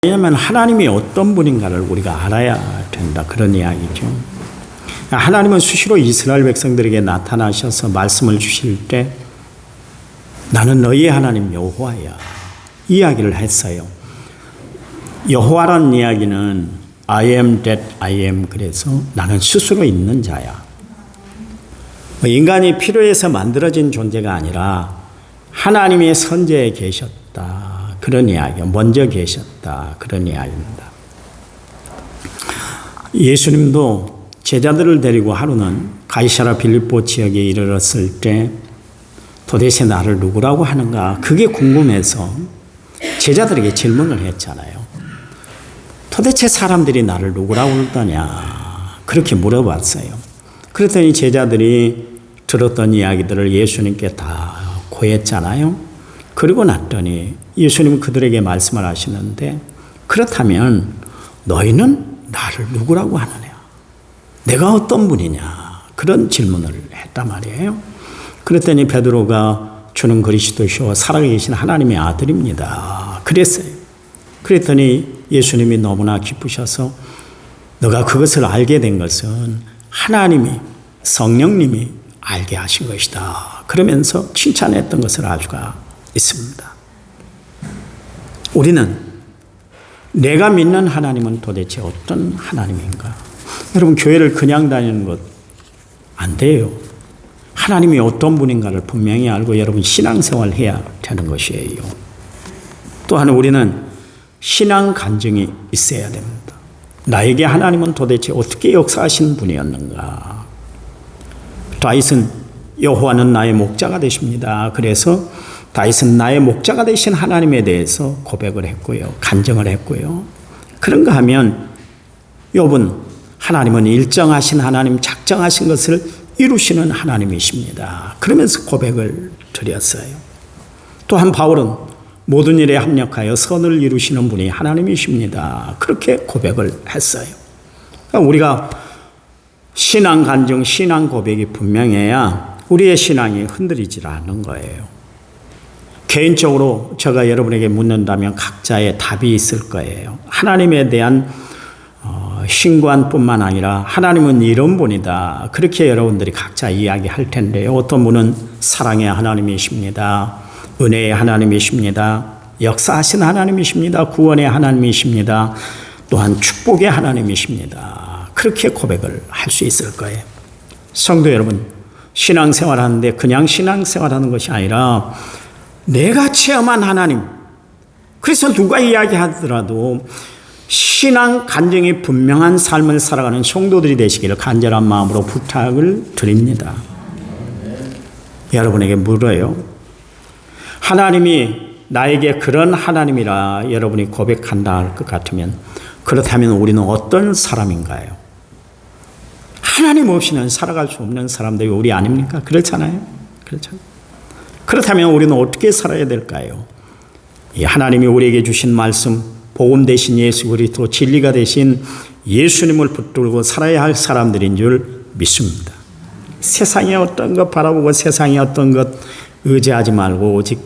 왜냐하면 하나님이 어떤 분인가를 우리가 알아야 된다. 그런 이야기죠. 하나님은 수시로 이스라엘 백성들에게 나타나셔서 말씀을 주실 때 나는 너희의 하나님 여호와야 이야기를 했어요. 여호와라는 이야기는 I am that I am, 그래서 나는 스스로 있는 자야. 인간이 필요해서 만들어진 존재가 아니라 하나님의 선제에 계셨다. 그런 이야기요. 먼저 계셨다. 그런 이야기입니다. 예수님도 제자들을 데리고 하루는 가이사랴 빌립보 지역에 이르렀을 때 도대체 나를 누구라고 하는가? 그게 궁금해서 제자들에게 질문을 했잖아요. 도대체 사람들이 나를 누구라고 그러더냐? 그렇게 물어봤어요. 그랬더니 제자들이 들었던 이야기들을 예수님께 다 고했잖아요. 그리고 났더니 예수님은 그들에게 말씀을 하시는데, 그렇다면 너희는 나를 누구라고 하느냐? 내가 어떤 분이냐? 그런 질문을 했단 말이에요. 그랬더니 베드로가 주는 그리스도시오 살아계신 하나님의 아들입니다. 그랬어요. 그랬더니 예수님이 너무나 기쁘셔서 너가 그것을 알게 된 것은 하나님이, 성령님이 알게 하신 것이다. 그러면서 칭찬했던 것을 알 수가 있습니다. 우리는 내가 믿는 하나님은 도대체 어떤 하나님인가? 여러분, 교회를 그냥 다니는 것 안 돼요. 하나님이 어떤 분인가를 분명히 알고 여러분 신앙생활을 해야 되는 것이에요. 또한 우리는 신앙 간증이 있어야 됩니다. 나에게 하나님은 도대체 어떻게 역사하신 분이었는가? 다윗은 여호와는 나의 목자가 되십니다. 그래서 다윗은 나의 목자가 되신 하나님에 대해서 고백을 했고요. 간증을 했고요. 그런가 하면 욥은 하나님은 일정하신 하나님, 작정하신 것을 이루시는 하나님이십니다. 그러면서 고백을 드렸어요. 또한 바울은 모든 일에 합력하여 선을 이루시는 분이 하나님이십니다. 그렇게 고백을 했어요. 그러니까 우리가 신앙 간증, 신앙 고백이 분명해야 우리의 신앙이 흔들리지 않는 거예요. 개인적으로 제가 여러분에게 묻는다면 각자의 답이 있을 거예요. 하나님에 대한 신관뿐만 아니라 하나님은 이런 분이다. 그렇게 여러분들이 각자 이야기할 텐데요. 어떤 분은 사랑의 하나님이십니다. 은혜의 하나님이십니다. 역사하신 하나님이십니다. 구원의 하나님이십니다. 또한 축복의 하나님이십니다. 그렇게 고백을 할 수 있을 거예요. 성도 여러분, 신앙생활하는데 그냥 신앙생활하는 것이 아니라 내가 체험한 하나님, 그래서 누가 이야기하더라도 신앙 간증이 분명한 삶을 살아가는 성도들이 되시기를 간절한 마음으로 부탁을 드립니다. 여러분에게 물어요. 하나님이 나에게 그런 하나님이라 여러분이 고백한다 할 것 같으면, 그렇다면 우리는 어떤 사람인가요? 하나님 없이는 살아갈 수 없는 사람들이 우리 아닙니까? 그렇잖아요. 그렇죠. 그렇다면 우리는 어떻게 살아야 될까요? 이 하나님이 우리에게 주신 말씀, 복음 되신 예수 그리스도, 진리가 되신 예수님을 붙들고 살아야 할 사람들인 줄 믿습니다. 세상에 어떤 것 바라보고 세상에 어떤 것 의지하지 말고 오직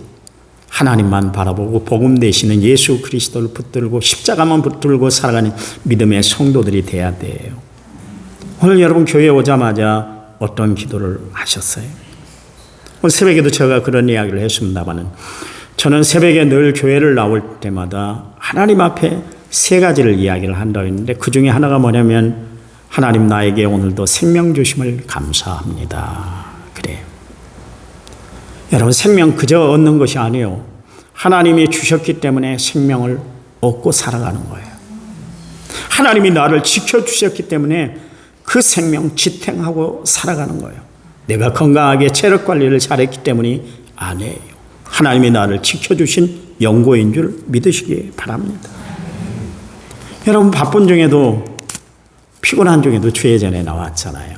하나님만 바라보고 복음 되시는 예수 그리스도를 붙들고 십자가만 붙들고 살아가는 믿음의 성도들이 돼야 돼요. 오늘 여러분 교회에 오자마자 어떤 기도를 하셨어요? 오늘 새벽에도 제가 그런 이야기를 했습니다만, 저는 새벽에 늘 교회를 나올 때마다 하나님 앞에 세 가지를 이야기를 한다고 했는데, 그 중에 하나가 뭐냐면 하나님 나에게 오늘도 생명 주심을 감사합니다. 그래요. 여러분, 생명 그저 얻는 것이 아니에요. 하나님이 주셨기 때문에 생명을 얻고 살아가는 거예요. 하나님이 나를 지켜주셨기 때문에 그 생명 지탱하고 살아가는 거예요. 내가 건강하게 체력 관리를 잘했기 때문이 아니에요. 하나님이 나를 지켜주신 연고인 줄 믿으시기 바랍니다. 여러분, 바쁜 중에도 피곤한 중에도 주의 전에 나왔잖아요.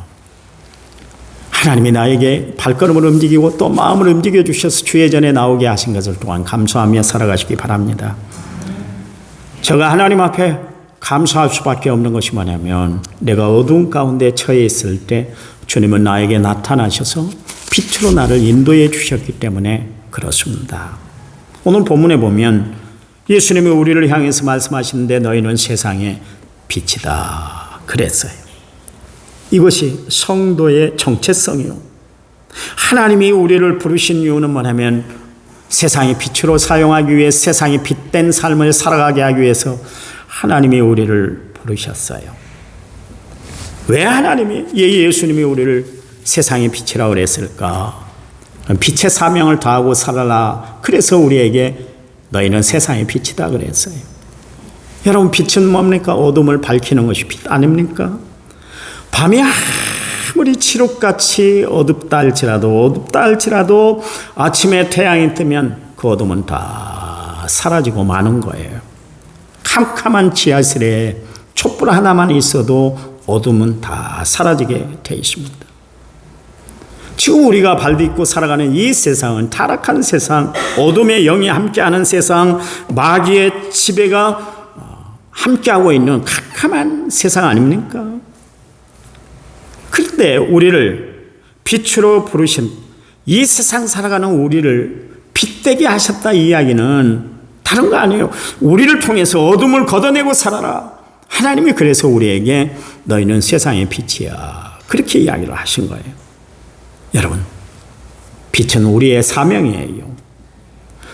하나님이 나에게 발걸음을 움직이고 또 마음을 움직여 주셔서 주의 전에 나오게 하신 것을 또한 감사하며 살아가시기 바랍니다. 제가 하나님 앞에 감사할 수밖에 없는 것이 뭐냐면, 내가 어두운 가운데 처해 있을 때 주님은 나에게 나타나셔서 빛으로 나를 인도해 주셨기 때문에 그렇습니다. 오늘 본문에 보면 예수님이 우리를 향해서 말씀하시는데 너희는 세상의 빛이다 그랬어요. 이것이 성도의 정체성이요. 하나님이 우리를 부르신 이유는 뭐냐면 세상의 빛으로 사용하기 위해 세상의 빛된 삶을 살아가게 하기 위해서 하나님이 우리를 부르셨어요. 왜 하나님이 예수님이 우리를 세상의 빛이라고 그랬을까? 빛의 사명을 다하고 살아라. 그래서 우리에게 너희는 세상의 빛이다 그랬어요. 여러분, 빛은 뭡니까? 어둠을 밝히는 것이 빛 아닙니까? 밤이 아무리 칠흑같이 어둡다 할지라도 아침에 태양이 뜨면 그 어둠은 다 사라지고 마는 거예요. 캄캄한 지하실에 촛불 하나만 있어도 어둠은 다 사라지게 돼 있습니다. 지금 우리가 발딛고 살아가는 이 세상은 타락한 세상, 어둠의 영이 함께하는 세상, 마귀의 지배가 함께하고 있는 캄캄한 세상 아닙니까? 그런데 우리를 빛으로 부르신 이 세상 살아가는 우리를 빛되게 하셨다 이 이야기는 다른 거 아니에요. 우리를 통해서 어둠을 걷어내고 살아라. 하나님이 그래서 우리에게 너희는 세상의 빛이야. 그렇게 이야기를 하신 거예요. 여러분, 빛은 우리의 사명이에요.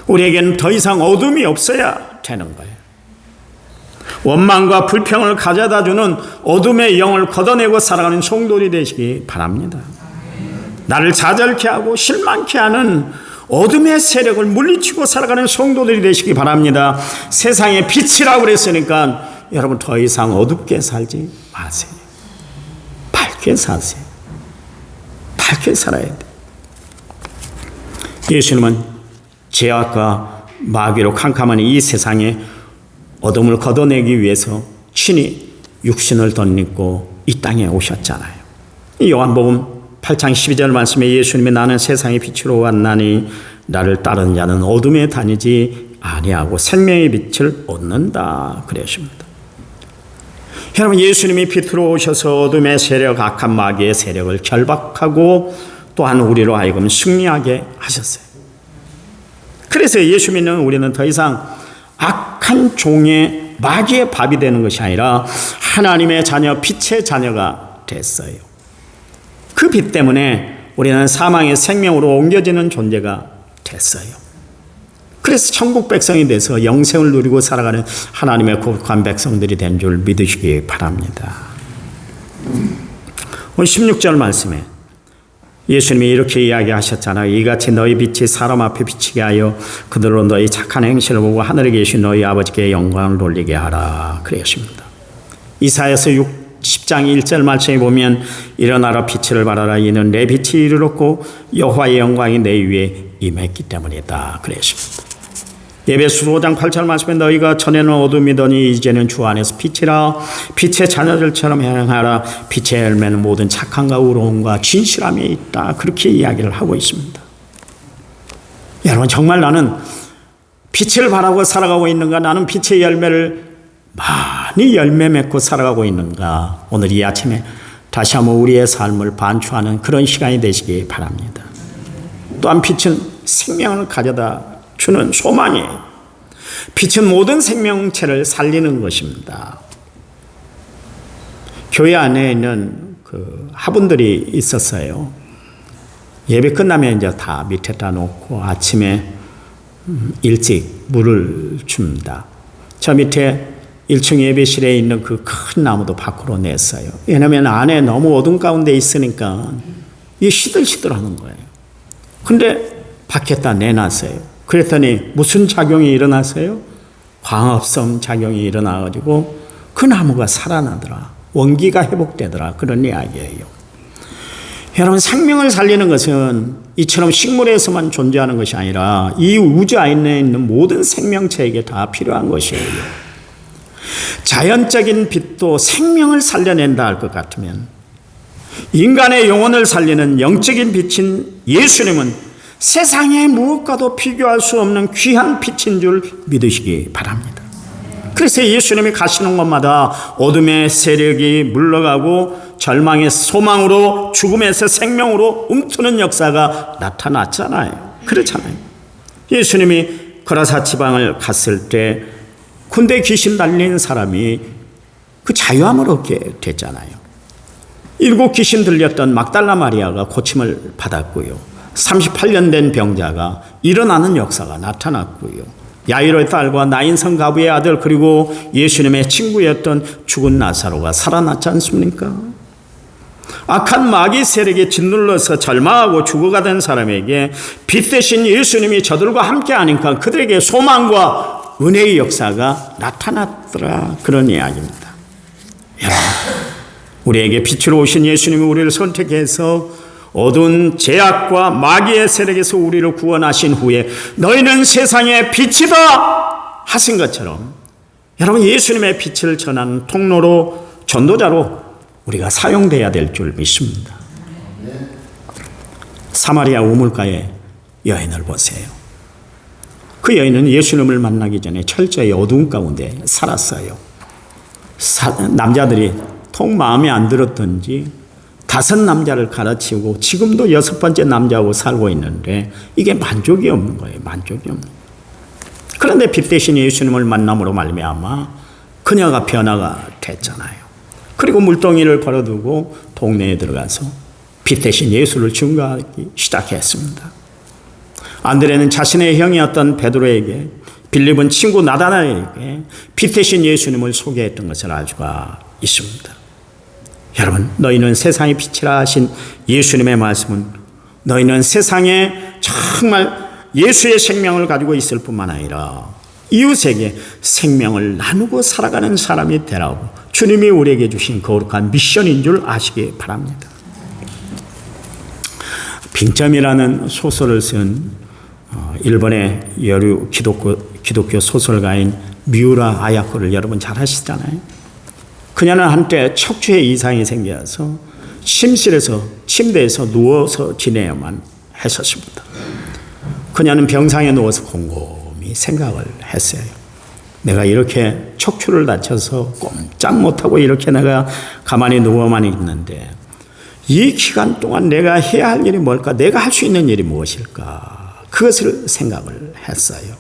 우리에게는 더 이상 어둠이 없어야 되는 거예요. 원망과 불평을 가져다주는 어둠의 영을 걷어내고 살아가는 성도들이 되시기 바랍니다. 나를 좌절케 하고 실망케 하는 어둠의 세력을 물리치고 살아가는 성도들이 되시기 바랍니다. 세상의 빛이라고 그랬으니까 여러분 더 이상 어둡게 살지 마세요. 밝게 사세요. 밝게 살아야 돼요. 예수님은 죄악과 마귀로 캄캄한 이 세상에 어둠을 걷어내기 위해서 친히 육신을 덧입고 이 땅에 오셨잖아요. 요한복음 8장 12절 말씀에 예수님이 나는 세상의 빛으로 왔나니 나를 따르는 자는 어둠에 다니지 아니하고 생명의 빛을 얻는다 그러십니다. 여러분, 예수님이 빛으로 오셔서 어둠의 세력, 악한 마귀의 세력을 결박하고 또한 우리로 하여금 승리하게 하셨어요. 그래서 예수 믿는 우리는 더 이상 악한 종의 마귀의 밥이 되는 것이 아니라 하나님의 자녀, 빛의 자녀가 됐어요. 그 빛 때문에 우리는 사망의 생명으로 옮겨지는 존재가 됐어요. 그래서 천국 백성이 돼서 영생을 누리고 살아가는 하나님의 거룩한 백성들이 된 줄 믿으시기 바랍니다. 오늘 16절 말씀에 예수님이 이렇게 이야기하셨잖아요. 이같이 너희 빛이 사람 앞에 비치게 하여 그들로 너희 착한 행실을 보고 하늘에 계신 너희 아버지께 영광을 돌리게 하라 그러십니다. 이사야서 10장 1절 말씀에 보면 일어나라 빛을 발하라 이는 내 빛이 이르렀고 여호와의 영광이 내 위에 임했기 때문이다 그러십니다. 에베소 5장 8절 말씀에 너희가 전에는 어둠이더니 이제는 주 안에서 빛이라 빛의 자녀들처럼 행하라 빛의 열매는 모든 착함과 의로움과 진실함에 있다 그렇게 이야기를 하고 있습니다. 여러분, 정말 나는 빛을 바라고 살아가고 있는가? 나는 빛의 열매를 많이 열매 맺고 살아가고 있는가? 오늘 이 아침에 다시 한번 우리의 삶을 반추하는 그런 시간이 되시기 바랍니다. 또한 빛은 생명을 가져다 주는 소망이에요. 빛은 모든 생명체를 살리는 것입니다. 교회 안에 있는 그 화분들이 있었어요. 예배 끝나면 이제 다 밑에다 놓고 아침에 일찍 물을 줍니다. 저 밑에 1층 예배실에 있는 그 큰 나무도 밖으로 냈어요. 왜냐하면 안에 너무 어둠 가운데 있으니까 이게 시들시들하는 거예요. 근데 밖에다 내놨어요. 그랬더니 무슨 작용이 일어났어요? 광합성 작용이 일어나가지고 그 나무가 살아나더라. 원기가 회복되더라. 그런 이야기예요. 여러분, 생명을 살리는 것은 이처럼 식물에서만 존재하는 것이 아니라 이 우주 안에 있는 모든 생명체에게 다 필요한 것이에요. 자연적인 빛도 생명을 살려낸다 할 것 같으면 인간의 영혼을 살리는 영적인 빛인 예수님은 세상의 무엇과도 비교할 수 없는 귀한 빛인 줄 믿으시기 바랍니다. 그래서 예수님이 가시는 곳마다 어둠의 세력이 물러가고 절망의 소망으로 죽음에서 생명으로 움트는 역사가 나타났잖아요. 그렇잖아요. 예수님이 거라사 지방을 갔을 때 근데 귀신 달린 사람이 그 자유함을 얻게 됐잖아요. 7 귀신 들렸던 막달라 마리아가 고침을 받았고요. 38년 된 병자가 일어나는 역사가 나타났고요. 야이로의 딸과 나인성 가부의 아들 그리고 예수님의 친구였던 죽은 나사로가 살아났지 않습니까? 악한 마귀 세력에 짓눌러서 절망하고 죽어가던 사람에게 빛 대신 예수님이 저들과 함께 하니까 그들에게 소망과 은혜의 역사가 나타났더라. 그런 이야기입니다. 여러분, 우리에게 빛으로 오신 예수님이 우리를 선택해서 어두운 죄악과 마귀의 세력에서 우리를 구원하신 후에 너희는 세상의 빛이다 하신 것처럼 여러분, 예수님의 빛을 전하는 통로로, 전도자로 우리가 사용돼야 될 줄 믿습니다. 사마리아 우물가의 여인을 보세요. 그 여인은 예수님을 만나기 전에 철저히 어두운 가운데 살았어요. 남자들이 통 마음에 안 들었던지 5 남자를 갈아치우고 지금도 6번째 남자하고 살고 있는데 이게 만족이 없는 거예요. 만족이 없는 거예요. 그런데 빛 대신 예수님을 만남으로 말미암아 그녀가 변화가 됐잖아요. 그리고 물동이를 걸어두고 동네에 들어가서 빛 대신 예수를 증거하기 시작했습니다. 안드레는 자신의 형이었던 베드로에게, 빌립은 친구 나다나엘에게 빛 대신 예수님을 소개했던 것을 알 수가 있습니다. 여러분, 너희는 세상의 빛이라 하신 예수님의 말씀은 너희는 세상에 정말 예수의 생명을 가지고 있을 뿐만 아니라 이웃에게 생명을 나누고 살아가는 사람이 되라고 주님이 우리에게 주신 거룩한 미션인 줄 아시기 바랍니다. 빙점이라는 소설을 쓴 일본의 여류 기독교 소설가인 미우라 아야코를 여러분 잘 아시잖아요. 그녀는 한때 척추에 이상이 생겨서 침대에서 누워서 지내야만 했었습니다. 그녀는 병상에 누워서 곰곰이 생각을 했어요. 내가 이렇게 척추를 다쳐서 꼼짝 못하고 이렇게 내가 가만히 누워만 있는데 이 기간 동안 내가 해야 할 일이 뭘까? 내가 할 수 있는 일이 무엇일까? 그것을 생각을 했어요.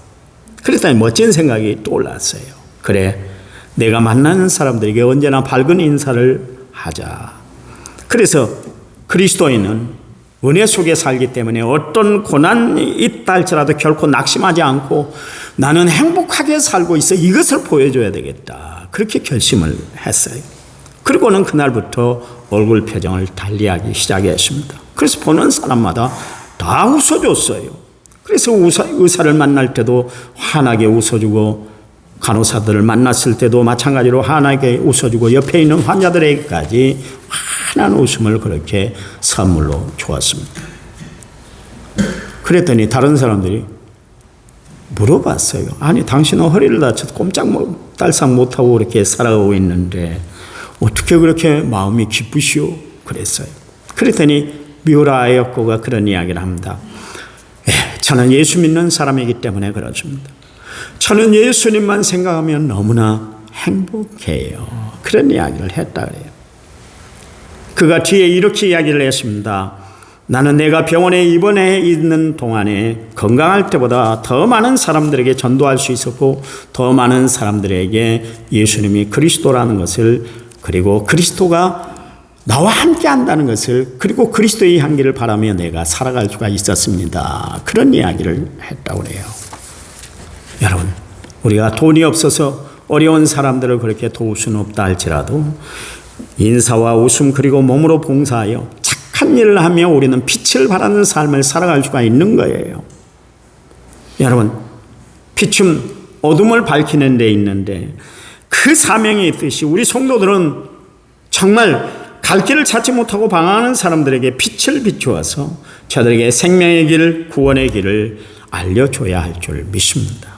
그랬더니 멋진 생각이 떠올랐어요. 그래, 내가 만나는 사람들에게 언제나 밝은 인사를 하자. 그래서 그리스도인은 은혜 속에 살기 때문에 어떤 고난이 있다 할지라도 결코 낙심하지 않고 나는 행복하게 살고 있어, 이것을 보여줘야 되겠다. 그렇게 결심을 했어요. 그리고는 그날부터 얼굴 표정을 달리하기 시작했습니다. 그래서 보는 사람마다 다 웃어줬어요. 그래서 의사를 만날 때도 환하게 웃어주고, 간호사들을 만났을 때도 마찬가지로 환하게 웃어주고, 옆에 있는 환자들에게까지 환한 웃음을 그렇게 선물로 주었습니다. 그랬더니 다른 사람들이 물어봤어요. 아니, 당신은 허리를 다쳐서 꼼짝달싹 못하고 그렇게 살아가고 있는데 어떻게 그렇게 마음이 기쁘시오? 그랬어요. 그랬더니 미우라 아야코가 그런 이야기를 합니다. 저는 예수 믿는 사람이기 때문에 그렇습니다. 저는 예수님만 생각하면 너무나 행복해요. 그런 이야기를 했다 그래요. 그가 뒤에 이렇게 이야기를 했습니다. 나는 내가 병원에 입원해 있는 동안에 건강할 때보다 더 많은 사람들에게 전도할 수 있었고, 더 많은 사람들에게 예수님이 그리스도라는 것을, 그리고 그리스도가 나와 함께 한다는 것을, 그리고 그리스도의 향기를 바라며 내가 살아갈 수가 있었습니다. 그런 이야기를 했다고 그래요. 여러분, 우리가 돈이 없어서 어려운 사람들을 그렇게 도울 수는 없다 할지라도 인사와 웃음 그리고 몸으로 봉사하여 착한 일을 하며 우리는 빛을 발하는 삶을 살아갈 수가 있는 거예요. 여러분, 빛은 어둠을 밝히는 데 있는데 그 사명이 있듯이 우리 성도들은 정말 갈 길을 찾지 못하고 방황하는 사람들에게 빛을 비추어서 저들에게 생명의 길, 구원의 길을 알려줘야 할 줄 믿습니다.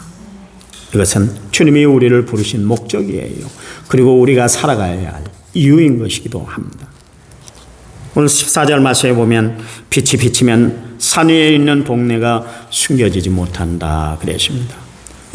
이것은 주님이 우리를 부르신 목적이에요. 그리고 우리가 살아가야 할 이유인 것이기도 합니다. 오늘 14절 말씀에 보면 빛이 비치면 산 위에 있는 동네가 숨겨지지 못한다 그랬습니다.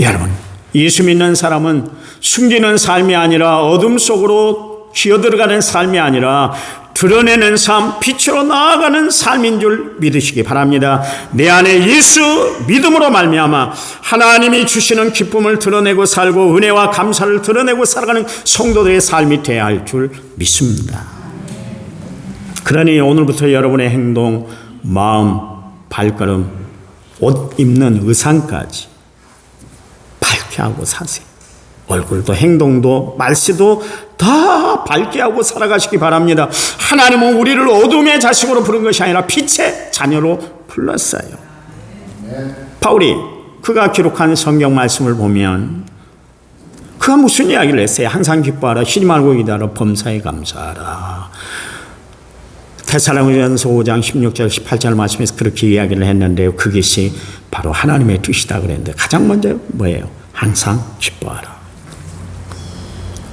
여러분, 예수 믿는 사람은 숨기는 삶이 아니라 어둠 속으로 기어들어가는 삶이 아니라 드러내는 삶, 빛으로 나아가는 삶인 줄 믿으시기 바랍니다. 내 안에 예수 믿음으로 말미암아 하나님이 주시는 기쁨을 드러내고 살고 은혜와 감사를 드러내고 살아가는 성도들의 삶이 되어야 할 줄 믿습니다. 그러니 오늘부터 여러분의 행동, 마음, 발걸음, 옷 입는 의상까지 밝게 하고 사세요. 얼굴도 행동도 말씨도 다 밝게 하고 살아가시기 바랍니다. 하나님은 우리를 어둠의 자식으로 부른 것이 아니라 빛의 자녀로 불렀어요. 바울이 그가 기록한 성경 말씀을 보면 그가 무슨 이야기를 했어요? 항상 기뻐하라, 쉬지 말고 기도하라, 범사에 감사하라. 데살로니가전서 5장 16절 18절 말씀에서 그렇게 이야기를 했는데요. 그것이 바로 하나님의 뜻이다 그랬는데 가장 먼저 뭐예요? 항상 기뻐하라.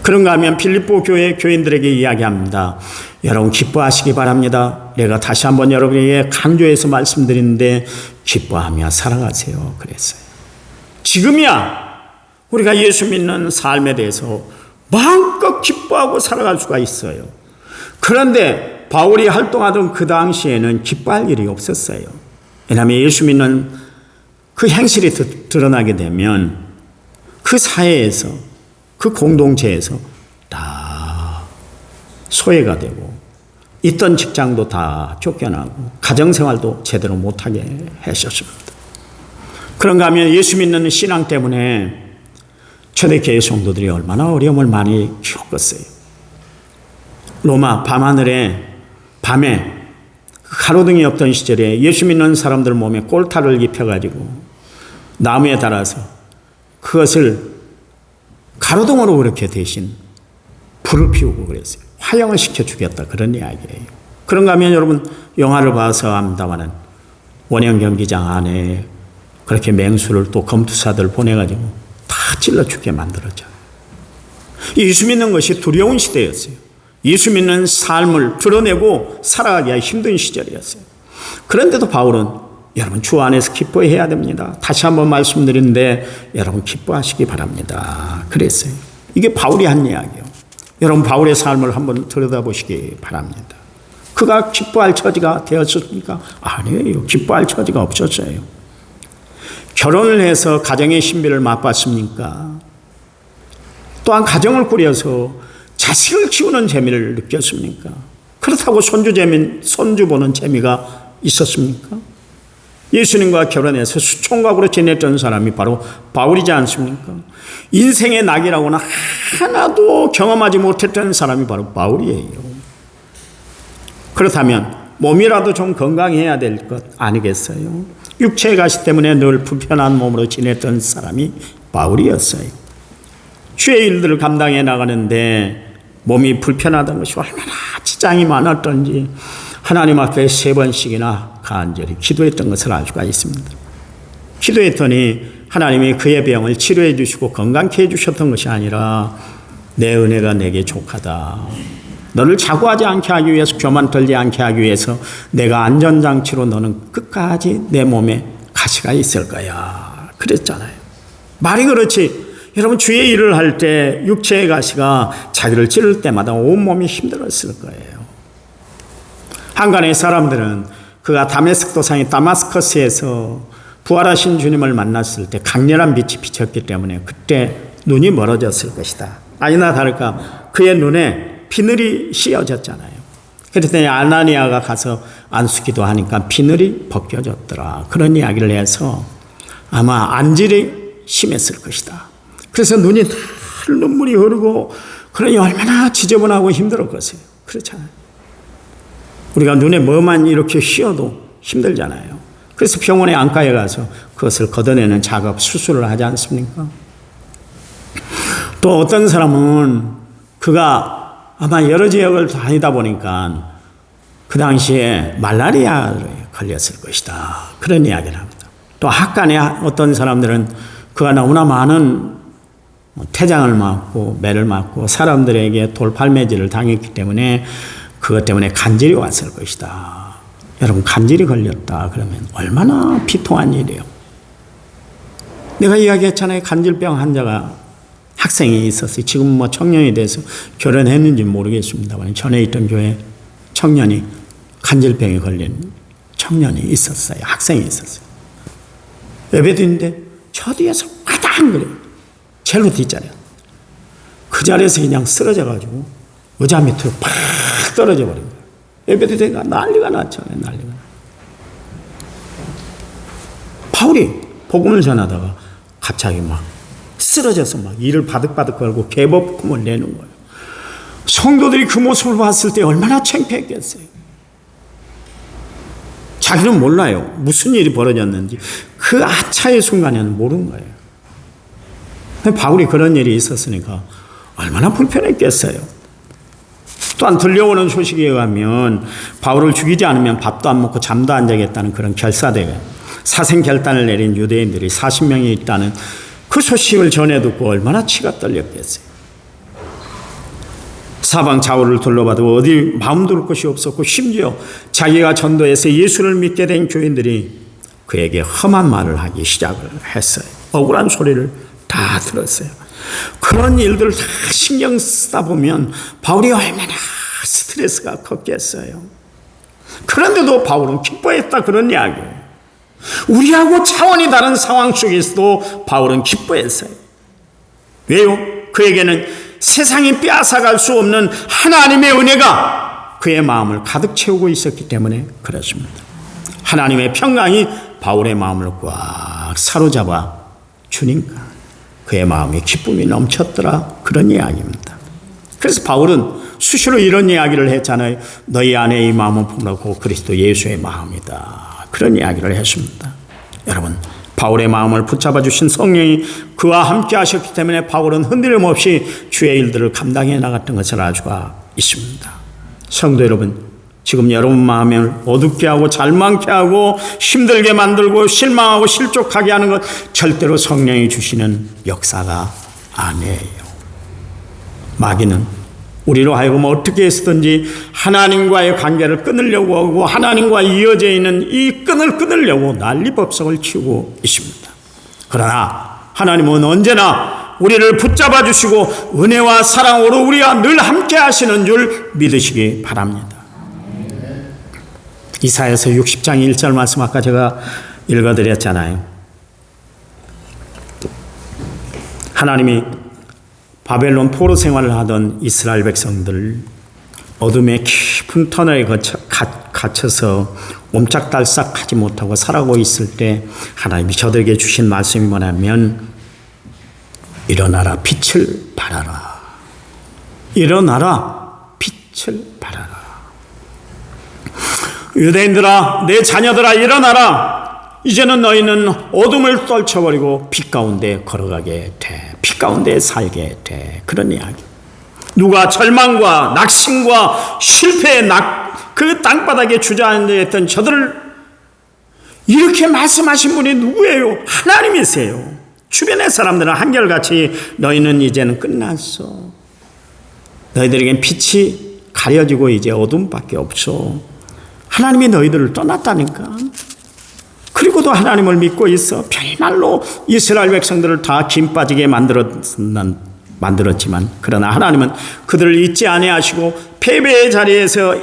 그런가 하면 빌립보 교회 교인들에게 이야기합니다. 여러분 기뻐하시기 바랍니다. 내가 다시 한번 여러분에게 강조해서 말씀드리는데 기뻐하며 살아가세요. 그랬어요. 지금이야 우리가 예수 믿는 삶에 대해서 마음껏 기뻐하고 살아갈 수가 있어요. 그런데 바울이 활동하던 그 당시에는 기뻐할 일이 없었어요. 왜냐하면 예수 믿는 그 행실이 드러나게 되면 그 사회에서 그 공동체에서 다 소외가 되고 있던 직장도 다 쫓겨나고 가정생활도 제대로 못하게 하셨습니다. 그런가 하면 예수 믿는 신앙 때문에 초대교회 성도들이 얼마나 어려움을 많이 겪었어요. 로마 밤하늘에 밤에 가로등이 없던 시절에 예수 믿는 사람들 몸에 꼴타를 입혀가지고 나무에 달아서 그것을 가로등으로 그렇게 대신 불을 피우고 그랬어요. 화형을 시켜 죽였다 그런 이야기예요. 그런가 하면 여러분 영화를 봐서 압니다마는 원형 경기장 안에 그렇게 맹수를 또 검투사들 보내가지고 다 찔러 죽게 만들었죠. 예수 믿는 것이 두려운 시대였어요. 예수 믿는 삶을 드러내고 살아가기가 힘든 시절이었어요. 그런데도 바울은 여러분 주 안에서 기뻐해야 됩니다. 다시 한번 말씀드리는데 여러분 기뻐하시기 바랍니다. 그랬어요. 이게 바울이 한 이야기예요. 여러분 바울의 삶을 한번 들여다보시기 바랍니다. 그가 기뻐할 처지가 되었습니까? 아니에요. 기뻐할 처지가 없었어요. 결혼을 해서 가정의 신비를 맛봤습니까? 또한 가정을 꾸려서 자식을 키우는 재미를 느꼈습니까? 그렇다고 손주 보는 재미가 있었습니까? 예수님과 결혼해서 수총각으로 지냈던 사람이 바로 바울이지 않습니까? 인생의 낙이라고는 하나도 경험하지 못했던 사람이 바로 바울이에요. 그렇다면 몸이라도 좀 건강해야 될 것 아니겠어요? 육체의 가시 때문에 늘 불편한 몸으로 지냈던 사람이 바울이었어요. 주의 일들을 감당해 나가는데 몸이 불편하던 것이 얼마나 지장이 많았던지 하나님 앞에 3번씩이나 간절히 기도했던 것을 알 수가 있습니다. 기도했더니 하나님이 그의 병을 치료해 주시고 건강케 해주셨던 것이 아니라 내 은혜가 내게 족하다. 너를 자고하지 않게 하기 위해서, 교만 떨지 않게 하기 위해서 내가 안전장치로 너는 끝까지 내 몸에 가시가 있을 거야. 그랬잖아요. 말이 그렇지. 여러분 주의 일을 할 때 육체의 가시가 자기를 찌를 때마다 온몸이 힘들었을 거예요. 한간의 사람들은 그가 다메섹 도상의 다마스커스에서 부활하신 주님을 만났을 때 강렬한 빛이 비쳤기 때문에 그때 눈이 멀어졌을 것이다. 아니나 다를까 그의 눈에 비늘이 씌어졌잖아요. 그랬더니 아나니아가 가서 안수기도 하니까 비늘이 벗겨졌더라. 그런 이야기를 해서 아마 안질이 심했을 것이다. 그래서 눈이 다 눈물이 흐르고 그러니 얼마나 지저분하고 힘들었겠어요. 그렇잖아요. 우리가 눈에 뭐만 이렇게 씌어도 힘들잖아요. 그래서 병원의 안과에 가서 그것을 걷어내는 작업, 수술을 하지 않습니까? 또 어떤 사람은 그가 아마 여러 지역을 다니다 보니까 그 당시에 말라리아에 걸렸을 것이다. 그런 이야기를 합니다. 또 학간에 어떤 사람들은 그가 너무나 많은 태장을 맞고 매를 맞고 사람들에게 돌팔매질을 당했기 때문에 그것 때문에 간질이 왔을 것이다. 여러분 간질이 걸렸다 그러면 얼마나 비통한 일이에요. 내가 이야기했잖아요. 간질병 환자가 학생이 있었어요. 지금 뭐 청년이 돼서 결혼했는지 모르겠습니다만 전에 있던 교회 청년이 간질병에 걸린 청년이 있었어요. 학생이 있었어요. 예배드리는데 저 뒤에서 화당 그래요. 제일 뒷자리에. 그 자리에서 그냥 쓰러져가지고 의자 밑으로 팍 떨어져 버린 거예요. 예배드리니까 난리가 났잖아요. 난리가. 바울이 복음을 전하다가 갑자기 막 쓰러져서 막 이를 바득바득 걸고 개법금을 내는 거예요. 성도들이 그 모습을 봤을 때 얼마나 창피했겠어요. 자기는 몰라요. 무슨 일이 벌어졌는지. 그 아차의 순간에는 모르는 거예요. 근데 바울이 그런 일이 있었으니까 얼마나 불편했겠어요. 또한 들려오는 소식에 의하면 바울을 죽이지 않으면 밥도 안 먹고 잠도 안 자겠다는 그런 결사대회, 사생결단을 내린 유대인들이 40명이 있다는 그 소식을 전해 듣고 얼마나 치가 떨렸겠어요. 사방 좌우를 둘러봐도 어디 마음둘 곳이 없었고 심지어 자기가 전도해서 예수를 믿게 된 교인들이 그에게 험한 말을 하기 시작을 했어요. 억울한 소리를 다 들었어요. 그런 일들을 다 신경 쓰다 보면 바울이 얼마나 스트레스가 컸겠어요. 그런데도 바울은 기뻐했다 그런 이야기예요. 우리하고 차원이 다른 상황 속에서도 바울은 기뻐했어요. 왜요? 그에게는 세상이 빼앗아갈 수 없는 하나님의 은혜가 그의 마음을 가득 채우고 있었기 때문에 그렇습니다. 하나님의 평강이 바울의 마음을 꽉 사로잡아 주니까 그의 마음이 기쁨이 넘쳤더라 그런 이야기입니다. 그래서 바울은 수시로 이런 이야기를 했잖아요. 너희 안에 이 마음은 풍라고 그리스도 예수의 마음이다. 그런 이야기를 했습니다. 여러분, 바울의 마음을 붙잡아 주신 성령이 그와 함께 하셨기 때문에 바울은 흔들림 없이 주의 일들을 감당해 나갔던 것을 알 수가 있습니다. 성도 여러분, 지금 여러분 마음을 어둡게 하고 잘망케 하고 힘들게 만들고 실망하고 실족하게 하는 것 절대로 성령이 주시는 역사가 아니에요. 마귀는 우리로 하여금 어떻게 해서든지 하나님과의 관계를 끊으려고 하고 하나님과 이어져 있는 이 끈을 끊으려고 난리법석을 치고 있습니다. 그러나 하나님은 언제나 우리를 붙잡아 주시고 은혜와 사랑으로 우리와 늘 함께 하시는 줄 믿으시기 바랍니다. 이사야서 60장 1절 말씀 아까 제가 읽어드렸잖아요. 하나님이 바벨론 포로 생활을 하던 이스라엘 백성들 어둠의 깊은 터널에 갇혀서 옴짝달싹하지 못하고 살아가고 있을 때 하나님이 저들에게 주신 말씀이 뭐냐면 일어나라 빛을 발하라. 일어나라 빛을 발하라. 유대인들아 내 자녀들아 일어나라. 이제는 너희는 어둠을 떨쳐버리고 빛 가운데 걸어가게 돼. 빛 가운데 살게 돼. 그런 이야기. 누가 절망과 낙심과 실패의 그 땅바닥에 주저앉아있던 저들을 이렇게 말씀하신 분이 누구예요? 하나님이세요. 주변의 사람들은 한결같이 너희는 이제는 끝났어. 너희들에겐 빛이 가려지고 이제 어둠밖에 없어. 하나님이 너희들을 떠났다니까. 그리고도 하나님을 믿고 있어. 별말로 이스라엘 백성들을 다 김 빠지게 만들었지만 그러나 하나님은 그들을 잊지 아니하시고 패배의 자리에서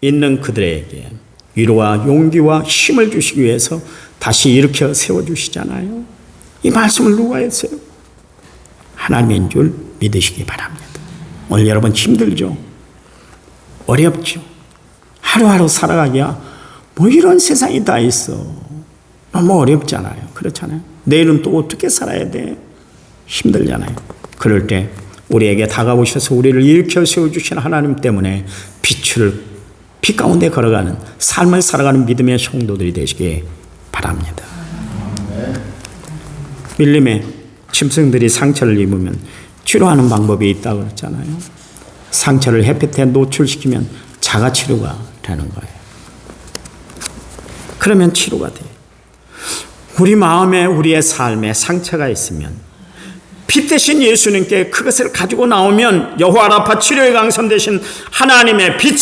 있는 그들에게 위로와 용기와 힘을 주시기 위해서 다시 일으켜 세워주시잖아요. 이 말씀을 누가 했어요? 하나님인 줄 믿으시기 바랍니다. 오늘 여러분 힘들죠? 어렵죠? 하루하루 살아가기야 뭐 이런 세상이 다 있어. 너무 어렵잖아요. 그렇잖아요. 내일은 또 어떻게 살아야 돼? 힘들잖아요. 그럴 때 우리에게 다가오셔서 우리를 일으켜 세워주신 하나님 때문에 빛 가운데 걸어가는 삶을 살아가는 믿음의 성도들이 되시기 바랍니다. 밀림에 짐승들이 상처를 입으면 치료하는 방법이 있다고 그랬잖아요. 상처를 햇빛에 노출시키면 자가치료가 되는 거예요. 그러면 치료가 돼요. 우리 마음에 우리의 삶에 상처가 있으면 빛 대신 예수님께 그것을 가지고 나오면 여호와 라파 치료의 강선 대신 하나님의 빛이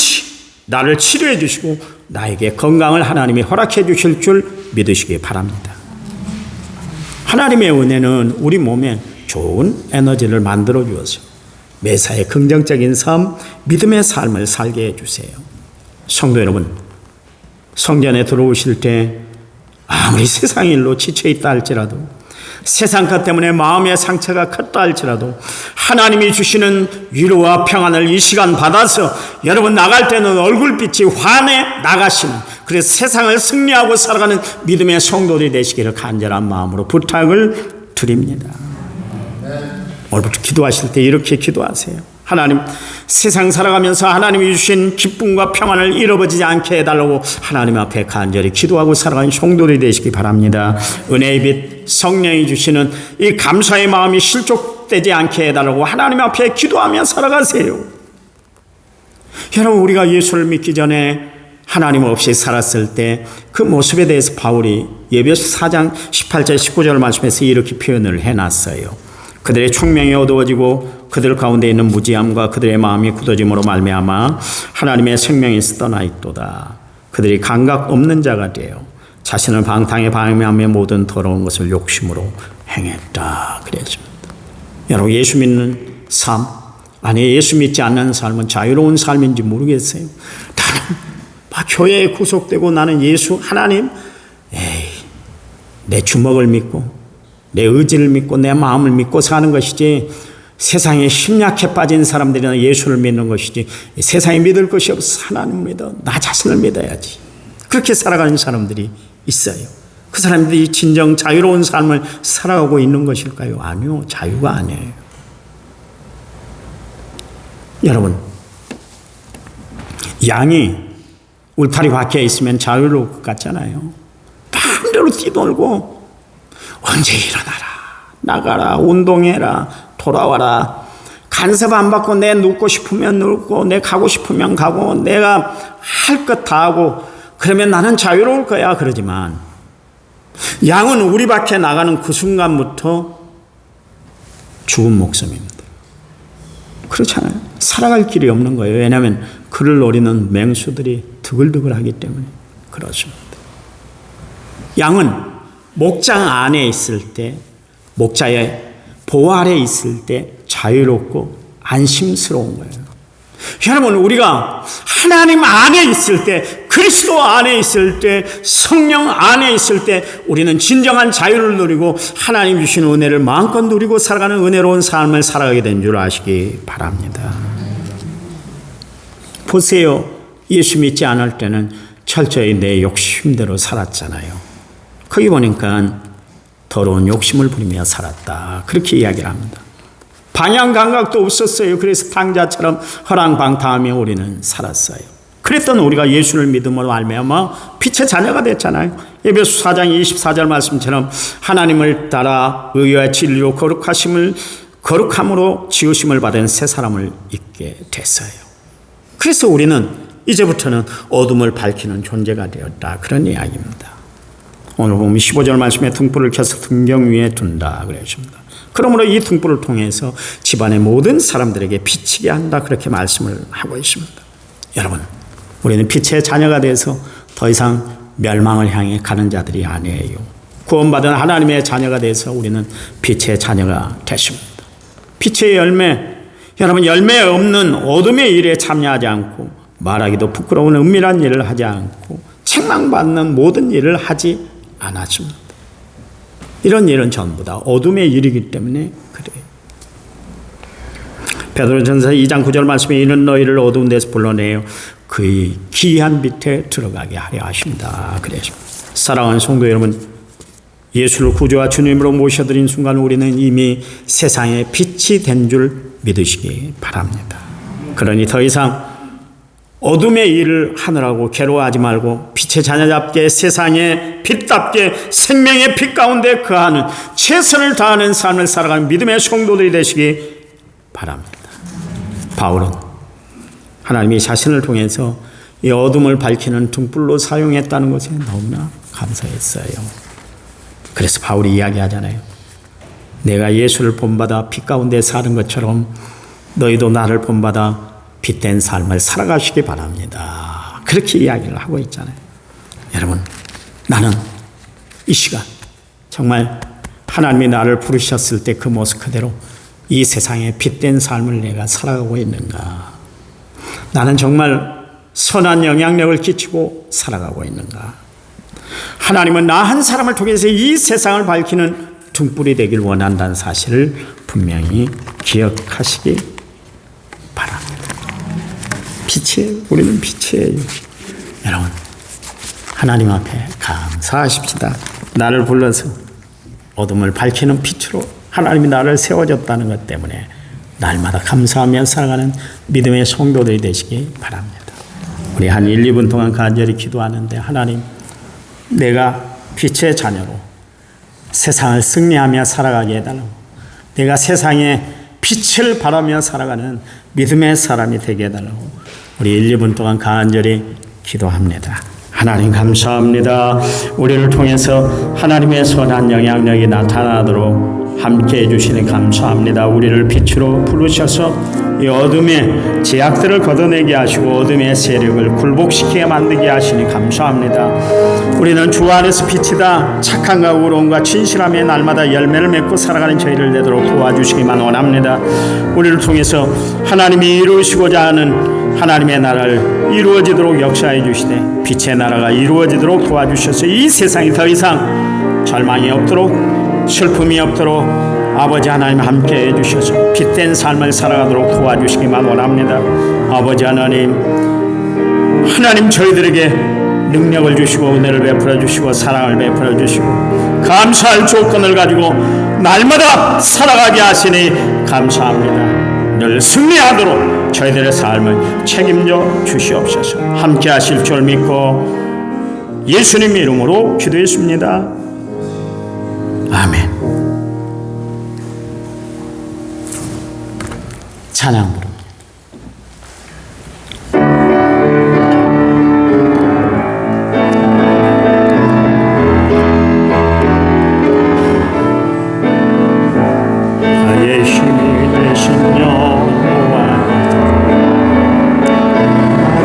나를 치료해 주시고 나에게 건강을 하나님이 허락해 주실 줄 믿으시기 바랍니다. 하나님의 은혜는 우리 몸에 좋은 에너지를 만들어 주어서 매사에 긍정적인 삶, 믿음의 삶을 살게 해주세요. 성도 여러분, 성전에 들어오실 때 아무리 세상 일로 지쳐있다 할지라도, 세상 것 때문에 마음의 상처가 컸다 할지라도 하나님이 주시는 위로와 평안을 이 시간 받아서 여러분 나갈 때는 얼굴빛이 환해 나가시는, 그래서 세상을 승리하고 살아가는 믿음의 성도들이 되시기를 간절한 마음으로 부탁을 드립니다. 오늘부터 기도하실 때 이렇게 기도하세요. 하나님, 세상 살아가면서 하나님이 주신 기쁨과 평안을 잃어버리지 않게 해달라고 하나님 앞에 간절히 기도하고 살아가는 성도들이 되시기 바랍니다. 은혜의 빛 성령이 주시는 이 감사의 마음이 실족되지 않게 해달라고 하나님 앞에 기도하며 살아가세요. 여러분, 우리가 예수를 믿기 전에 하나님 없이 살았을 때 그 모습에 대해서 바울이 에베소 4장 18절 19절 말씀에서 이렇게 표현을 해놨어요. 그들의 총명이 어두워지고 그들 가운데 있는 무지함과 그들의 마음이 굳어짐으로 말미암아 하나님의 생명에서 떠나 있도다. 그들이 감각 없는 자가 되어 자신을 방탕에 방해하며 모든 더러운 것을 욕심으로 행했다. 그랬습니다. 여러분, 예수 믿는 삶, 아니 예수 믿지 않는 삶은 자유로운 삶인지 모르겠어요. 나는 막 교회에 구속되고 나는 예수 하나님, 내 주먹을 믿고 내 의지를 믿고 내 마음을 믿고 사는 것이지, 세상에 심약해 빠진 사람들이나 예수를 믿는 것이지, 세상에 믿을 것이 없어 하나님 믿어 나 자신을 믿어야지, 그렇게 살아가는 사람들이 있어요. 그 사람들이 진정 자유로운 삶을 살아가고 있는 것일까요? 아니요, 자유가 아니에요. 여러분, 양이 울타리 밖에 있으면 자유로울 것 같잖아요. 마음대로 뛰놀고 언제 일어나라, 나가라, 운동해라, 돌아와라, 간섭 안 받고 내 눕고 싶으면 눕고 내 가고 싶으면 가고 내가 할 것 다 하고 그러면 나는 자유로울 거야. 그러지만 양은 우리 밖에 나가는 그 순간부터 죽은 목숨입니다. 그렇잖아요. 살아갈 길이 없는 거예요. 왜냐하면 그를 노리는 맹수들이 드글드글하기 때문에 그렇습니다. 양은 목장 안에 있을 때, 목자의 보호 아래 있을 때 자유롭고 안심스러운 거예요. 여러분, 우리가 하나님 안에 있을 때, 그리스도 안에 있을 때, 성령 안에 있을 때 우리는 진정한 자유를 누리고 하나님 주신 은혜를 마음껏 누리고 살아가는 은혜로운 삶을 살아가게 된 줄 아시기 바랍니다. 보세요. 예수 믿지 않을 때는 철저히 내 욕심대로 살았잖아요. 거기 보니까 더러운 욕심을 부리며 살았다. 그렇게 이야기를 합니다. 방향 감각도 없었어요. 그래서 탕자처럼 허랑방탕하며 우리는 살았어요. 그랬던 우리가 예수를 믿음으로 말미암아 빛의 자녀가 됐잖아요. 에베소 4장 24절 말씀처럼 하나님을 따라 의와 진리로 거룩함으로 지으심을 받은 새 사람을 입게 됐어요. 그래서 우리는 이제부터는 어둠을 밝히는 존재가 되었다. 그런 이야기입니다. 오늘 보면 15절 말씀에 등불을 켜서 등경 위에 둔다 그랬습니다. 그러므로 이 등불을 통해서 집안의 모든 사람들에게 비치게 한다. 그렇게 말씀을 하고 있습니다. 여러분, 우리는 빛의 자녀가 돼서 더 이상 멸망을 향해 가는 자들이 아니에요. 구원받은 하나님의 자녀가 돼서 우리는 빛의 자녀가 됐습니다. 빛의 열매, 여러분, 열매 없는 어둠의 일에 참여하지 않고 말하기도 부끄러운 은밀한 일을 하지 않고 책망받는 모든 일을 하지 않았습니다. 이런 일은 전부 다 어둠의 일이기 때문에 그래요. 베드로전서 2장 9절 말씀에 이는 너희를 어두운 데서 불러내어 그의 기이한 빛에 들어가게 하려 하신다. 그랬습니다. 사랑하는 성도 여러분, 예수를 구주와 주님으로 모셔드린 순간 우리는 이미 세상의 빛이 된 줄 믿으시기 바랍니다. 그러니 더 이상 어둠의 일을 하느라고 괴로워하지 말고 빛의 자녀답게 세상의 빛답게 생명의 빛 가운데 거하는 최선을 다하는 삶을 살아가는 믿음의 성도들이 되시기 바랍니다. 바울은 하나님이 자신을 통해서 이 어둠을 밝히는 등불로 사용했다는 것에 너무나 감사했어요. 그래서 바울이 이야기하잖아요. 내가 예수를 본받아 빛 가운데 사는 것처럼 너희도 나를 본받아 빛된 삶을 살아가시기 바랍니다. 그렇게 이야기를 하고 있잖아요. 여러분, 나는 이 시간 정말 하나님이 나를 부르셨을 때 그 모습 그대로 이 세상에 빛된 삶을 내가 살아가고 있는가? 나는 정말 선한 영향력을 끼치고 살아가고 있는가? 하나님은 나 한 사람을 통해서 이 세상을 밝히는 등불이 되길 원한다는 사실을 분명히 기억하시기 바랍니다. 빛이에요. 우리는 빛이에요. 여러분, 하나님 앞에 감사하십시다. 나를 불러서 어둠을 밝히는 빛으로 하나님이 나를 세워줬다는 것 때문에 날마다 감사하며 살아가는 믿음의 성도들이 되시기 바랍니다. 우리 한 1, 2분 동안 간절히 기도하는데, 하나님, 내가 빛의 자녀로 세상을 승리하며 살아가게 해달라고, 내가 세상에 빛을 발하며 살아가는 믿음의 사람이 되게 해달라고 우리 1, 2분 동안 간절히 기도합니다. 하나님 감사합니다. 우리를 통해서 하나님의 선한 영향력이 나타나도록 함께해 주시니 감사합니다. 우리를 빛으로 부르셔서 이 어둠의 제약들을 걷어내게 하시고 어둠의 세력을 굴복시키게 만들게 하시니 감사합니다. 우리는 주 안에서 빛이다. 착함과 의로움과 진실함에 날마다 열매를 맺고 살아가는 저희를 되도록 도와주시기만 원합니다. 우리를 통해서 하나님이 이루시고자 하는 하나님의 나라를 이루어지도록 역사해 주시되 빛의 나라가 이루어지도록 도와주셔서 이 세상이 더 이상 절망이 없도록, 슬픔이 없도록 아버지 하나님 함께 해주셔서 빛된 삶을 살아가도록 도와주시기만 원합니다. 아버지 하나님, 하나님 저희들에게 능력을 주시고 은혜를 베풀어 주시고 사랑을 베풀어 주시고 감사할 조건을 가지고 날마다 살아가게 하시니 감사합니다. 늘 승리하도록 저희들의 삶을 책임져 주시옵소서. 함께 하실 줄 믿고 예수님 이름으로 기도했습니다. 아멘. 찬양 부릅니다. 나의 힘이 되신 여호와,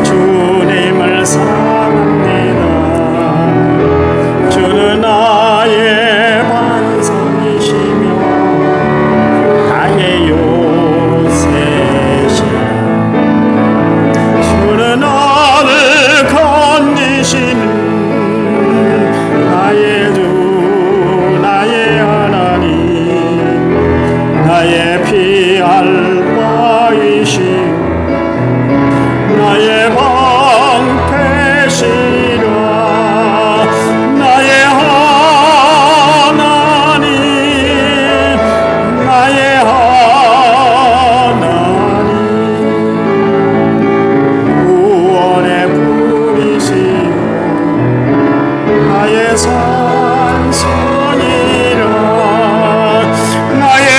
주님을 사랑합니다. 주는 나의 반석이시며 나의 요새시라. 주는 나를 건지시는 나의 주, 나의 하나님, 나의 피할 바이시오 나의 방패시라. 나의 하나님, 나의 하나님, 구원의 불이시오 나의 산성이라. 나의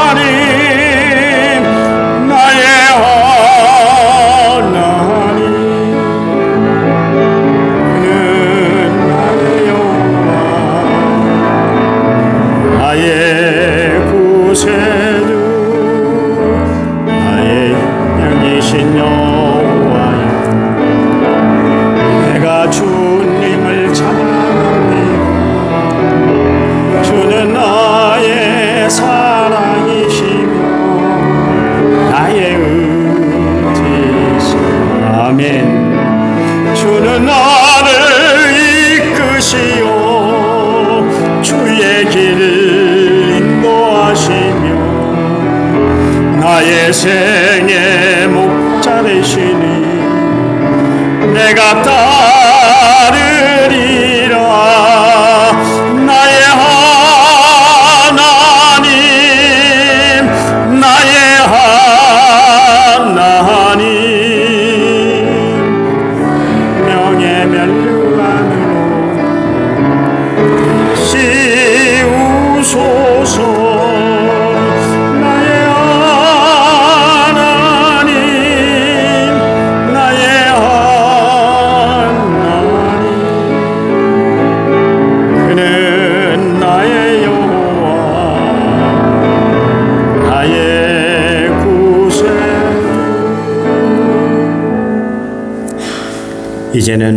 하나님, 나의 하나님, 그는 나의 여호와, 나의 구세주, 나의 영이신 여호와여, 내가 주님을 찬양합니다. 주는 나의 사랑이시며 나의 의지시오. 아멘. 주는 나를 이끄시오 주의 길을 인도하시며 나의 생의 목자 되시니 내가 따르리라. 나의 하나님, 나의 하나님, 명예 면류관으로 씌우소서. 나의 하나님, 나의 하나님, 그는 나의 여호와, 나의 구세주. 이제는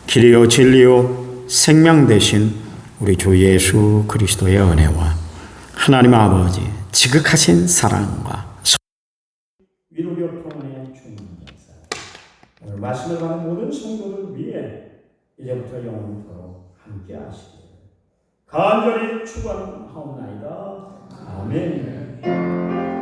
길이요 진리요 생명 되신 우리 주 예수 그리스도의 은혜와 하나님 아버지 지극하신 사랑과 위로력 평안의 충만한 역사 오늘 말씀을 받는 모든 성도들 위해 이제부터 영원토록 함께 하시길 간절히 축원하옵나이다. 아멘.